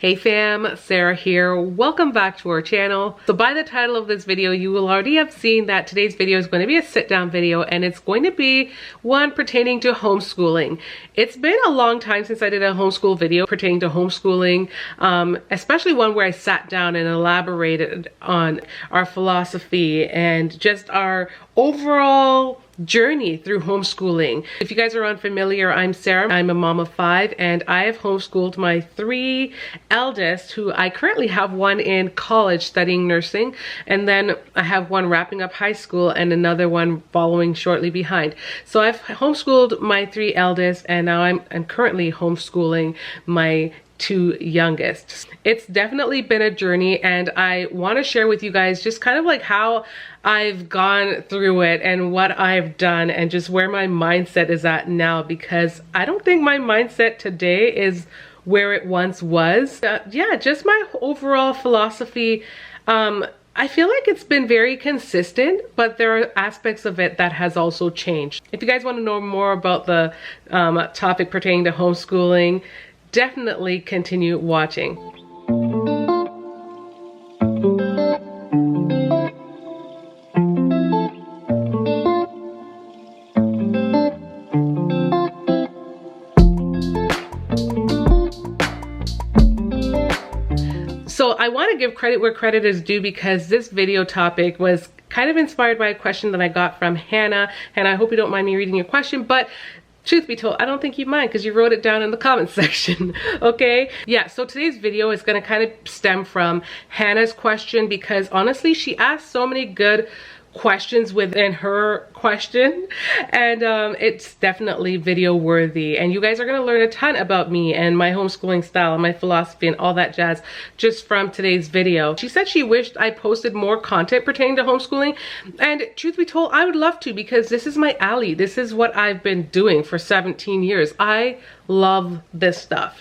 Hey fam, Sarah here. Welcome back to our channel. So by the title of this video, you will already have seen that today's video is going to be a sit down video, and it's going to be one pertaining to homeschooling. It's been a long time since I did a homeschool video pertaining to homeschooling, especially one where I sat down and elaborated on our philosophy and just our overall journey through homeschooling. If you guys are unfamiliar, I'm Sarah. I'm a mom of 5, and I have homeschooled my 3 eldest, who I currently have one in college studying nursing, and then I have one wrapping up high school and another one following shortly behind. So I've homeschooled my 3 eldest, and now I'm currently homeschooling my 2 youngest. It's definitely been a journey, and I want to share with you guys just kind of like how I've gone through it and what I've done and just where my mindset is at now, because I don't think my mindset today is where it once was. Yeah, just my overall philosophy. I feel like it's been very consistent, but there are aspects of it that has also changed. If you guys want to know more about the topic pertaining to homeschooling, definitely continue watching. So I want to give credit where credit is due, because this video topic was kind of inspired by a question that I got from Hannah, and I hope you don't mind me reading your question, but truth be told, I don't think you mind because you wrote it down in the comment section, okay? Yeah, so today's video is going to kind of stem from Hannah's question, because honestly, she asked so many good questions within her question, and it's definitely video worthy, and you guys are going to learn a ton about me and my homeschooling style and my philosophy and all that jazz just from today's video. She said she wished I posted more content pertaining to homeschooling, and truth be told, I would love to, because this is my alley. This is what I've been doing for 17 years. I love this stuff.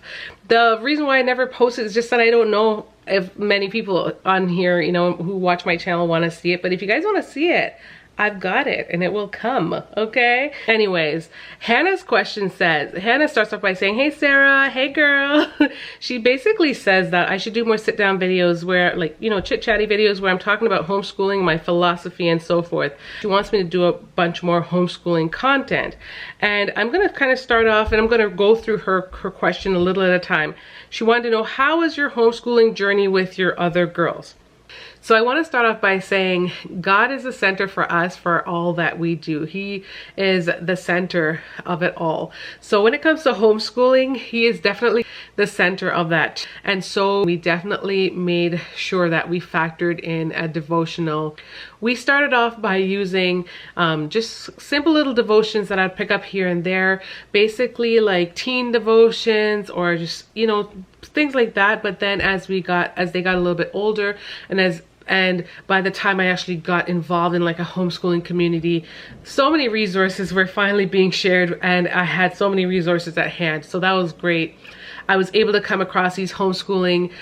The reason why I never posted is just that I don't know if many people on here, you know, who watch my channel want to see it. But if you guys want to see it, I've got it, and it will come, okay? Anyways, Hannah's question says, Hannah starts off by saying, hey Sarah, hey girl. She basically says that I should do more sit-down videos where, like, you know, chit-chatty videos where I'm talking about homeschooling, my philosophy, and so forth. She wants me to do a bunch more homeschooling content. And I'm gonna kind of start off, and I'm gonna go through her question a little at a time. She wanted to know, how is your homeschooling journey with your other girls? So I want to start off by saying God is the center for us for all that we do. He is the center of it all. So when it comes to homeschooling, He is definitely the center of that. And so we definitely made sure that we factored in a devotional. We started off by using just simple little devotions that I'd pick up here and there, basically like teen devotions or just, you know, things like that. But then as they got a little bit older, and by the time I actually got involved in like a homeschooling community, so many resources were finally being shared, and I had so many resources at hand. So that was great. I was able to come across these homeschooling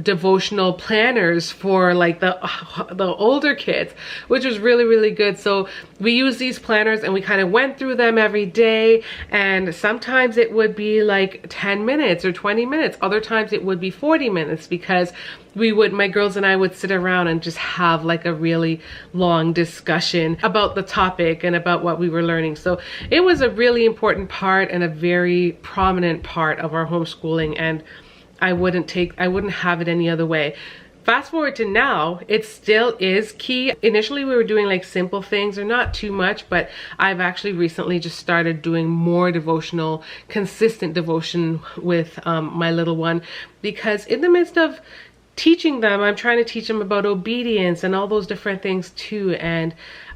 devotional planners for like the older kids, which was really, really good. So we used these planners and we kind of went through them every day, and sometimes it would be like 10 minutes or 20 minutes. Other times it would be 40 minutes, because my girls and I would sit around and just have like a really long discussion about the topic and about what we were learning. So it was a really important part and a very prominent part of our homeschooling, and I wouldn't have it any other way. Fast forward to now, it still is key. Initially we were doing like simple things, or not too much, but I've actually recently just started doing more devotional, consistent devotion with my little one, because in the midst of teaching them, I'm trying to teach them about obedience and all those different things too, and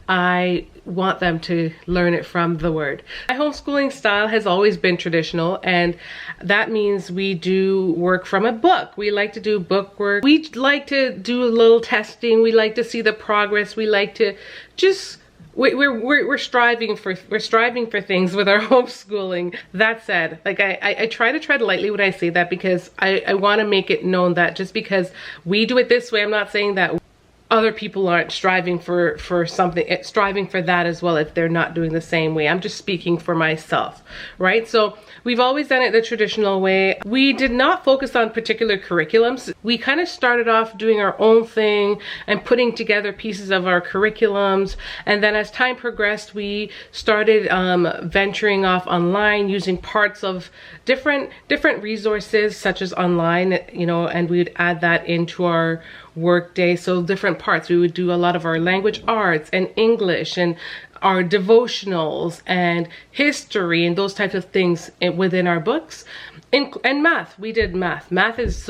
I want them to learn it from the Word. My homeschooling style has always been traditional, and that means we do work from a book. We like to do book work. We like to do a little testing. We like to see the progress. We like to just we're striving for things with our homeschooling. That said, like I try to tread lightly when I say that, because I want to make it known that just because we do it this way, I'm not saying that other people aren't striving for something, striving for that as well if they're not doing the same way. I'm just speaking for myself, right? So we've always done it the traditional way. We did not focus on particular curriculums. We kind of started off doing our own thing and putting together pieces of our curriculums. And then as time progressed, we started venturing off online, using parts of different resources such as online, you know, and we would add that into our work day. So different parts, we would do a lot of our language arts and English and our devotionals and history and those types of things within our books. And math, we did math. Math is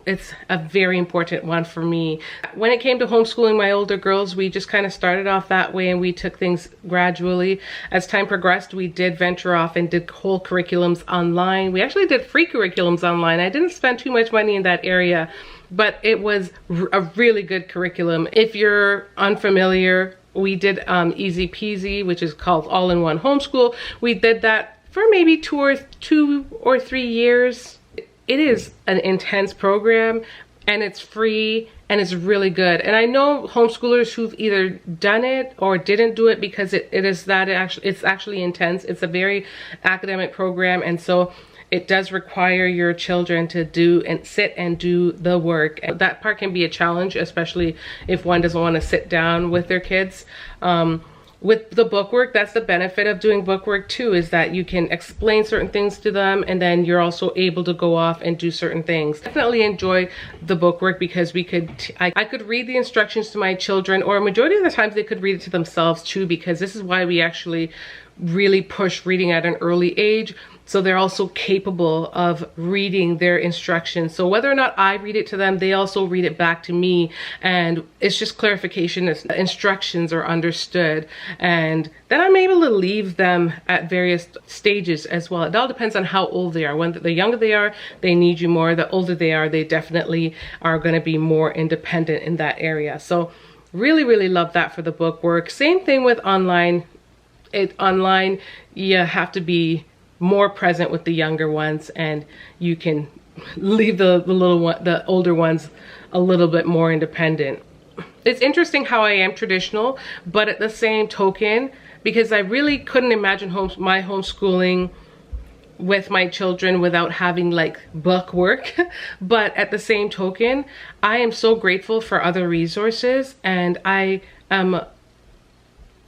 it's a very important one for me. When it came to homeschooling my older girls, we just kind of started off that way and we took things gradually. As time progressed, we did venture off and did whole curriculums online. We actually did free curriculums online. I didn't spend too much money in that area, but it was a really good curriculum. If you're unfamiliar, we did Easy Peasy, which is called All-in-One Homeschool. We did that for maybe 2 or 3 years. It is an intense program and it's free and it's really good. And I know homeschoolers who've either done it or didn't do it because it's actually intense. It's a very academic program, and so it does require your children to do and sit and do the work. And that part can be a challenge, especially if one doesn't want to sit down with their kids. With the bookwork, that's the benefit of doing bookwork too, is that you can explain certain things to them and then you're also able to go off and do certain things. Definitely enjoy the bookwork because I could read the instructions to my children, or a majority of the times they could read it to themselves too, because this is why we actually really push reading at an early age. So they're also capable of reading their instructions. So whether or not I read it to them, they also read it back to me. And it's just clarification, instructions are understood. And then I'm able to leave them at various stages as well. It all depends on how old they are. When the younger they are, they need you more. The older they are, they definitely are going to be more independent in that area. So really, really love that for the bookwork. Same thing with online. Online, you have to be more present with the younger ones, and you can leave the older ones a little bit more independent. It's interesting how I am traditional, but at the same token, because I really couldn't imagine my homeschooling with my children without having like book work. But at the same token, I am so grateful for other resources, and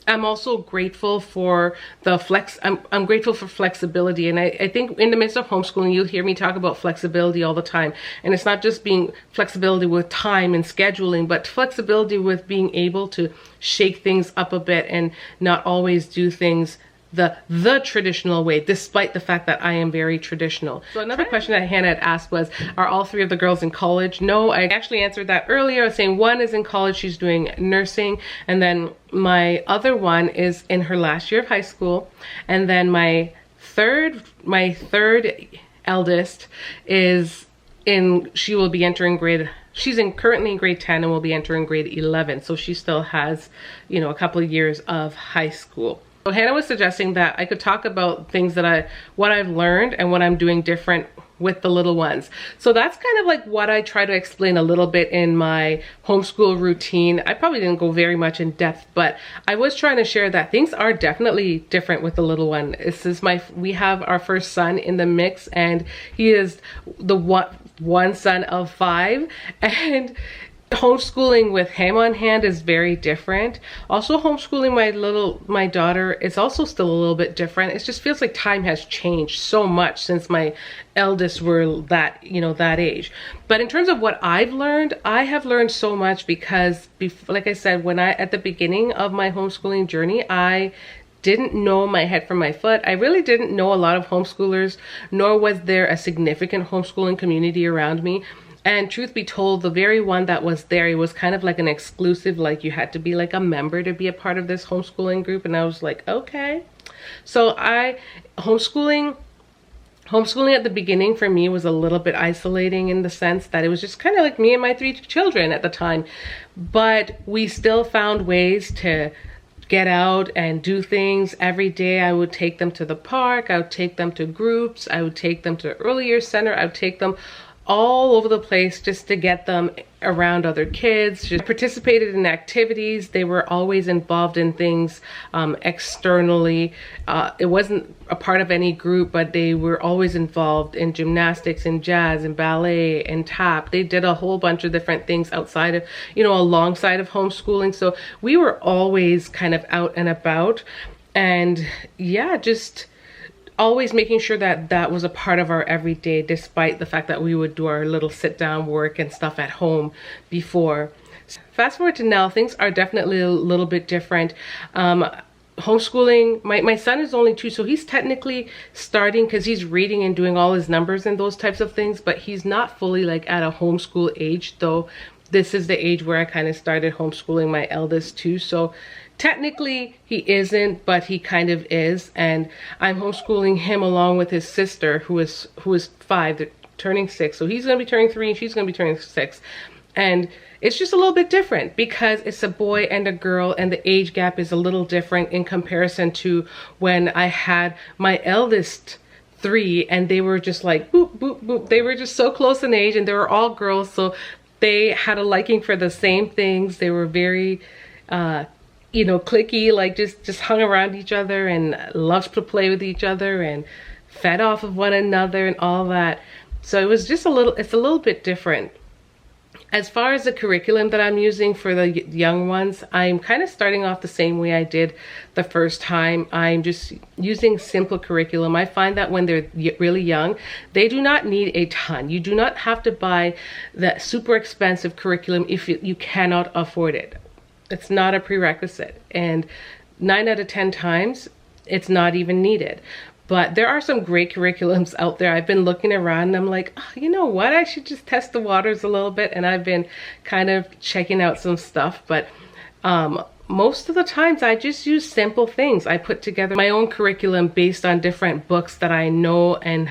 I'm also grateful for I'm grateful for flexibility. And I think in the midst of homeschooling, you'll hear me talk about flexibility all the time. And it's not just being flexibility with time and scheduling, but flexibility with being able to shake things up a bit and not always do things the traditional way, despite the fact that I am very traditional. So another question that Hannah had asked was, are all 3 of the girls in college? No, I actually answered that earlier. I was saying one is in college, she's doing nursing, and then my other one is in her last year of high school, and then my third eldest is she will be entering she's currently in grade 10 and will be entering grade 11, so she still has, you know, a couple of years of high school. So Hannah was suggesting that I could talk about things that what I've learned and what I'm doing different with the little ones. So that's kind of like what I try to explain a little bit in my homeschool routine. I probably didn't go very much in depth, but I was trying to share that things are definitely different with the little one. We have our first son in the mix, and he is the one son of 5, and homeschooling with him on hand is very different. Also, homeschooling my daughter is also still a little bit different. It just feels like time has changed so much since my eldest were that age. But in terms of what I've learned, I have learned so much because, like I said, at the beginning of my homeschooling journey, I didn't know my head from my foot. I really didn't know a lot of homeschoolers, nor was there a significant homeschooling community around me. And truth be told, the very one that was there, it was kind of like an exclusive, like you had to be like a member to be a part of this homeschooling group. And I was like, okay. So homeschooling at the beginning for me was a little bit isolating in the sense that it was just kind of like me and my 3 children at the time. But we still found ways to get out and do things. Every day I would take them to the park, I would take them to groups, I would take them to early years center, I would take them all over the place just to get them around other kids. Just participated in activities. They were always involved in things externally. It wasn't a part of any group, but they were always involved in gymnastics and jazz and ballet and tap. They did a whole bunch of different things outside of, you know, alongside of homeschooling. So we were always kind of out and about, and yeah, just always making sure that that was a part of our everyday, despite the fact that we would do our little sit down work and stuff at home before. Fast forward to now, things are definitely a little bit different. Homeschooling, my son is only 2, so he's technically starting, because he's reading and doing all his numbers and those types of things, but he's not fully like at a homeschool age, though this is the age where I kind of started homeschooling my eldest too. So technically he isn't, but he kind of is, and I'm homeschooling him along with his sister who is 5, they're turning 6. So he's gonna be turning 3 and she's gonna be turning 6. And it's just a little bit different because it's a boy and a girl, and the age gap is a little different in comparison to when I had my eldest 3, and they were just like boop, boop, boop. They were just so close in age, and they were all girls, so they had a liking for the same things. They were very, you know, cliquey, like just hung around each other and loved to play with each other and fed off of one another and all that. So it was just it's a little bit different. As far as the curriculum that I'm using for the young ones, I'm kind of starting off the same way I did the first time. I'm just using simple curriculum. I find that when they're really young, they do not need a ton. You do not have to buy that super expensive curriculum if you cannot afford it. It's not a prerequisite, and 9 out of 10 times it's not even needed. But there are some great curriculums out there. I've been looking around and I'm like, oh, you know what? I should just test the waters a little bit. And I've been kind of checking out some stuff. But most of the times I just use simple things. I put together my own curriculum based on different books that I know and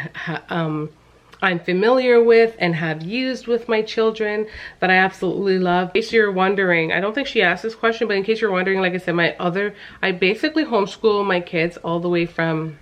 I'm familiar with and have used with my children that I absolutely love. In case you're wondering, I don't think she asked this question, but in case you're wondering, like I said, I basically homeschool my kids all the way from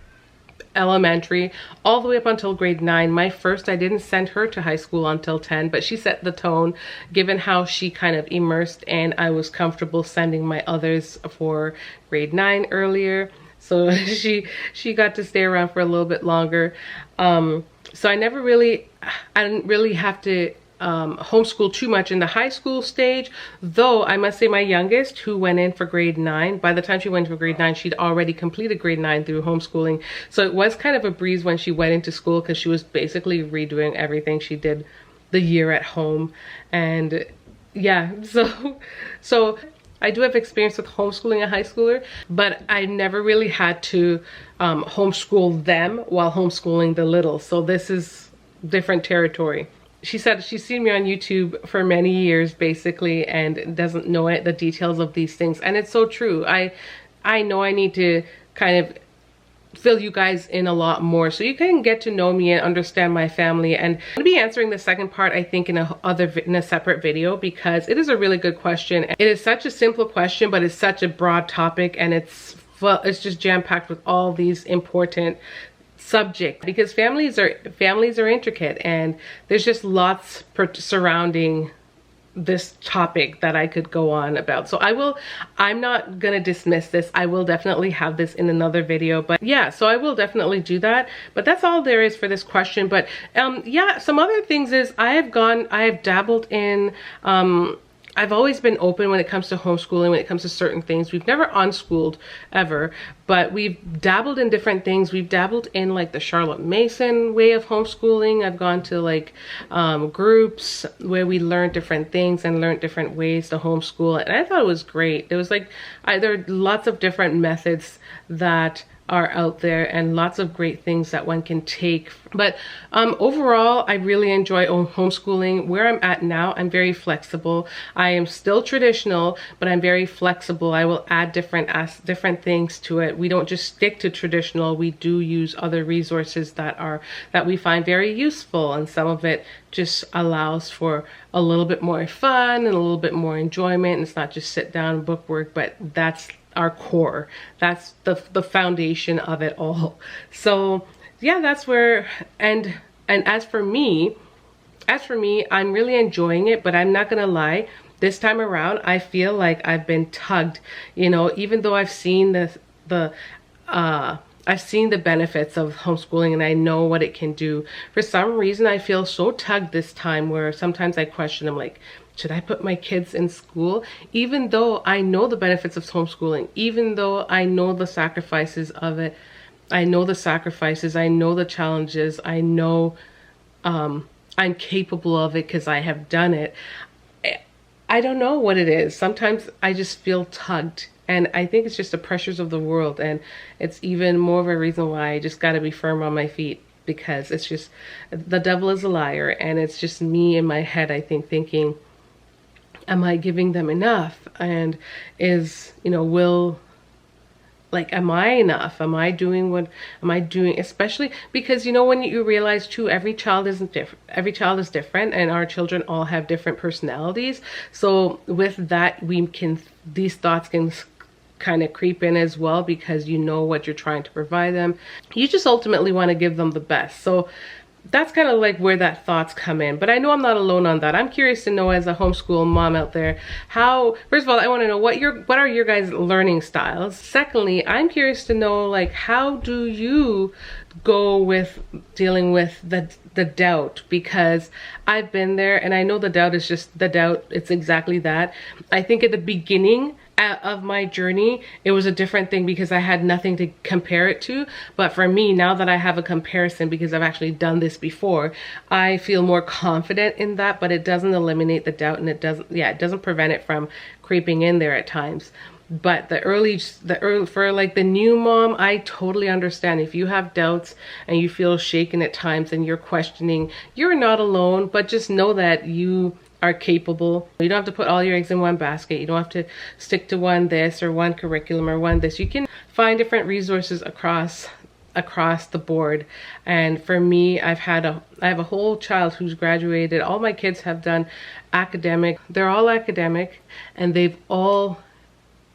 elementary all the way up until grade 9. My first, I didn't send her to high school until 10, but she set the tone given how she kind of immersed, and I was comfortable sending my others for grade 9 earlier. So she got to stay around for a little bit longer. So I didn't really have to homeschool too much in the high school stage, though I must say my youngest, who went in for grade 9, by the time she went for grade 9, she'd already completed grade 9 through homeschooling. So it was kind of a breeze when she went into school, because she was basically redoing everything she did the year at home. And yeah, so I do have experience with homeschooling a high schooler, but I never really had to homeschool them while homeschooling the little. So this is different territory. She said she's seen me on YouTube for many years basically and doesn't know the details of these things. And it's so true. I know I need to kind of fill you guys in a lot more so you can get to know me and understand my family. And I'm going to be answering the second part, I think, in a separate video, because it is a really good question. It is such a simple question, but it's such a broad topic, and it's just jam-packed with all these important subject, because families are intricate, and there's just lots surrounding this topic that I could go on about. So I'm not gonna dismiss this. I will definitely have this in another video, but yeah, so I will definitely do that. But that's all there is for this question. But yeah, some other things is I have dabbled in I've always been open when it comes to homeschooling, when it comes to certain things. We've never unschooled ever, but we've dabbled in different things. We've dabbled in like the Charlotte Mason way of homeschooling. I've gone to like groups where we learned different things and learned different ways to homeschool. And I thought it was great. There was like, there are lots of different methods that are out there and lots of great things that one can take. But overall, I really enjoy homeschooling. Where I'm at now, I'm very flexible. I am still traditional, but I'm very flexible. I will add different things to it. We don't just stick to traditional. We do use other resources that we find very useful, and some of it just allows for a little bit more fun and a little bit more enjoyment. And it's not just sit down book work, but that's our core. That's the foundation of it all. So yeah, that's where, and as for me, as for me, I'm really enjoying it, but I'm not gonna lie. This time around, I feel like I've been tugged, you know, even though I've seen I've seen the benefits of homeschooling and I know what it can do. For some reason, I feel so tugged this time where sometimes I question, I'm like, should I put my kids in school? Even though I know the benefits of homeschooling, even though I know the sacrifices of it, I know the sacrifices, I know the challenges, I know I'm capable of it because I have done it. I don't know what it is. Sometimes I just feel tugged. And I think it's just the pressures of the world. And it's even more of a reason why I just got to be firm on my feet. Because it's just, the devil is a liar. And it's just me in my head, I think, thinking, am I giving them enough? And is, you know, am I enough? Am I doing, especially because, you know, when you realize too, every child is different and our children all have different personalities. So with that, these thoughts can kind of creep in as well, because you know what you're trying to provide them. You just ultimately want to give them the best. So that's kind of like where that thoughts come in. But I know I'm not alone on that. I'm curious to know, as a homeschool mom out there, how, first of all, I want to know what are your guys' learning styles. Secondly, I'm curious to know, like, how do you go with dealing with the doubt? Because I've been there and I know the doubt is just the doubt. It's exactly that. I think at the beginning of my journey, it was a different thing because I had nothing to compare it to. But for me, now that I have a comparison because I've actually done this before, I feel more confident in that. But it doesn't eliminate the doubt, and it doesn't prevent it from creeping in there at times. But for like the new mom, I totally understand. If you have doubts and you feel shaken at times and you're questioning, you're not alone. But just know that you are capable. You don't have to put all your eggs in one basket. You don't have to stick to one this or one curriculum or one this. You can find different resources across the board. And for me, I have a whole child who's graduated. All my kids have done academic. They're all academic, and they've all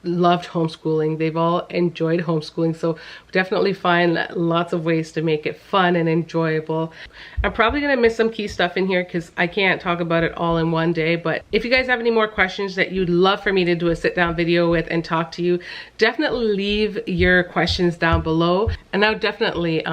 loved homeschooling. They've all enjoyed homeschooling. So definitely find lots of ways to make it fun and enjoyable. I'm probably going to miss some key stuff in here because I can't talk about it all in one day. But if you guys have any more questions that you'd love for me to do a sit down video with and talk to you, definitely leave your questions down below. And I would definitely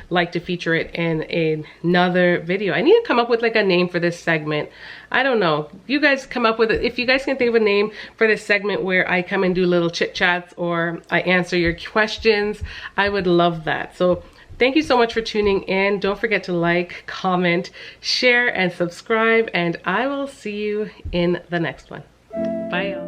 like to feature it in another video. I need to come up with like a name for this segment. I don't know. You guys come up with it. If you guys can think of a name for this segment where I come and do little chit chats or I answer your questions, I would love that. So thank you so much for tuning in. Don't forget to like, comment, share, and subscribe. And I will see you in the next one. Bye, y'all.